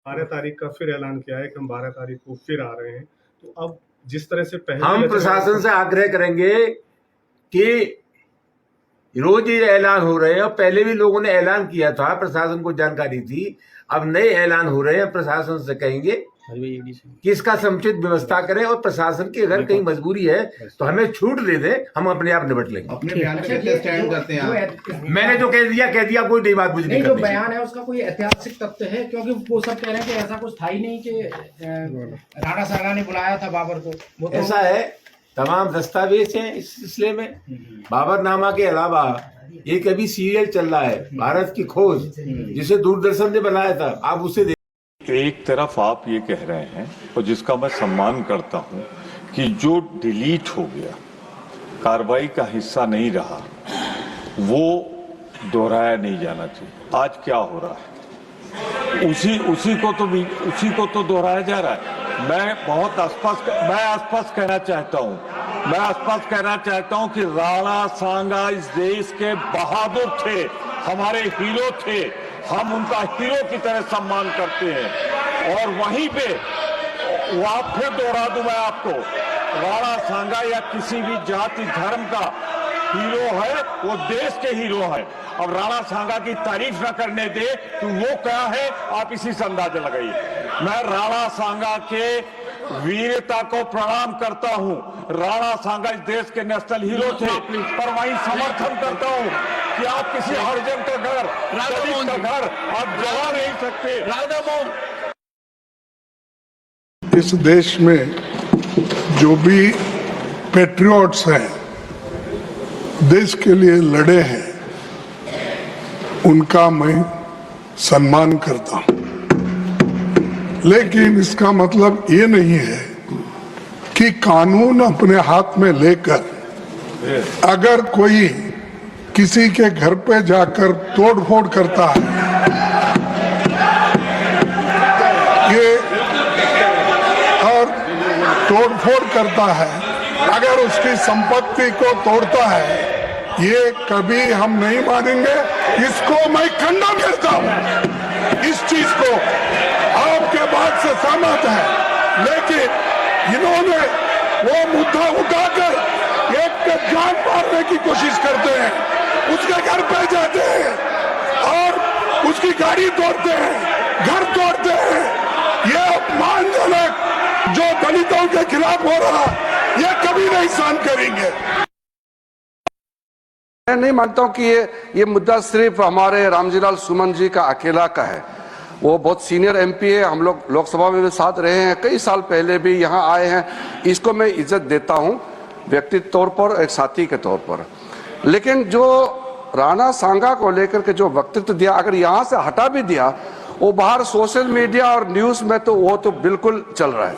12 तारीख का फिर ऐलान किया है कि हम 12 तारीख को फिर आ रहे हैं। तो अब जिस तरह से पहले हम प्रशासन से आग्रह करेंगे कि रोज ये ऐलान हो रहे हैं, और पहले भी लोगों ने ऐलान किया था, प्रशासन को जानकारी थी, अब नए ऐलान हो रहे हैं। प्रशासन से कहेंगे कि इसका समुचित व्यवस्था करें, और प्रशासन की अगर कहीं मजबूरी है तो हमें छूट दे दे, हम अपने आप निपट लेंगे। अपने बयान पे कैसे स्टैंड करते हैं? मैंने जो कह दिया, कोई नई बात मुझे नहीं जो बयान है उसका कोई ऐतिहासिक तत्व है? क्योंकि वो सब कह रहे हैं कि ऐसा कुछ था ही नहीं कि राणा सांगा ने बुलाया था बाबर को। वो तो ऐसा है, तमाम दस्तावेज हैं इस सिलसिले में। बाबरनामा के अलावा एक अभी सीरियल चल रहा है, भारत की खोज, जिसे दूरदर्शन ने बनाया था, आप उसे एक तरफ आप ये कह रहे हैं, और जिसका मैं सम्मान करता हूं, कि जो डिलीट हो गया, कार्रवाई का हिस्सा नहीं रहा, वो दोहराया नहीं जाना चाहिए। आज क्या हो रहा है, उसी को तो दोहराया जा रहा है। मैं स्पष्ट कहना चाहता हूं कि राणा सांगा इस देश के बहादुर थे, हमारे हीरो थे, हम उनका हीरो की तरह सम्मान करते हैं। और वहीं पे फिर दोहरा दूं मैं आपको, राणा सांगा या किसी भी जाति धर्म का हीरो है, वो देश के हीरो है। अब राणा सांगा की तारीफ न करने दे तो वो क्या है, आप इसी से अंदाजा लगाइए। मैं राणा सांगा के वीरता को प्रणाम करता हूं। राणा सांगा इस देश के नेशनल हीरो थे, पर वहीं समर्थन करता हूं कि आप किसी हरिजन का घर, दलित का घर आप जला नहीं सकते। इस देश में जो भी पैट्रियट्स हैं, देश के लिए लड़े हैं, उनका मैं सम्मान करता हूं। लेकिन इसका मतलब ये नहीं है कि कानून अपने हाथ में लेकर अगर कोई किसी के घर पे जाकर तोड़फोड़ करता है, ये और तोड़फोड़ करता है, अगर उसकी संपत्ति को तोड़ता है, ये कभी हम नहीं मानेंगे। इसको मैं खंडन करता हूं। इस चीज को आपके बात से सहमत है, लेकिन इन्होंने वो मुद्दा उठाकर एक पे जान मारने की कोशिश करते हैं, उसके घर पे जाते हैं और उसकी गाड़ी तोड़ते हैं, घर तोड़ते हैं। ये अपमानजनक जो दलितों के खिलाफ हो रहा, ये कभी नहीं सहन करेंगे। मैं नहीं मानता हूं कि ये मुद्दा सिर्फ हमारे रामजीलाल सुमन जी का अकेला का है। वो बहुत सीनियर एमपी है, हम लोग लोकसभा में भी साथ रहे हैं, कई साल पहले भी यहाँ आए हैं। इसको मैं इज्जत देता हूँ व्यक्तिगत तौर पर, एक साथी के तौर पर। लेकिन जो राणा सांगा को लेकर के जो वक्तव्य दिया, अगर यहाँ से हटा भी दिया, वो बाहर सोशल मीडिया और न्यूज में तो वो तो बिल्कुल चल रहा है।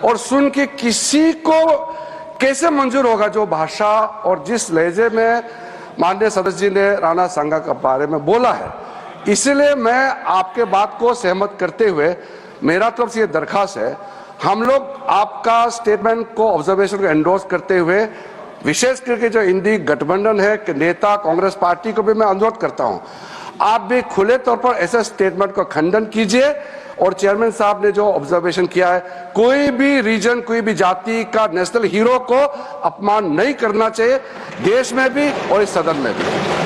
और सुन के किसी को कैसे मंजूर होगा जो भाषा और जिस लहजे में माननीय सदस्य जी ने राणा सांगा के बारे में बोला है। इसलिए मैं आपके बात को सहमत करते हुए मेरा तरफ से ये दरखास्त है, हम लोग आपका स्टेटमेंट को, ऑब्जर्वेशन को एंडोर्स करते हुए, विशेष करके जो इंडी गठबंधन है कि नेता कांग्रेस पार्टी को भी मैं अनुरोध करता हूं, आप भी खुले तौर पर ऐसे स्टेटमेंट को खंडन कीजिए। और चेयरमैन साहब ने जो ऑब्जर्वेशन किया है, कोई भी रीजन, कोई भी जाति का नेशनल हीरो को अपमान नहीं करना चाहिए, देश में भी और इस सदन में भी।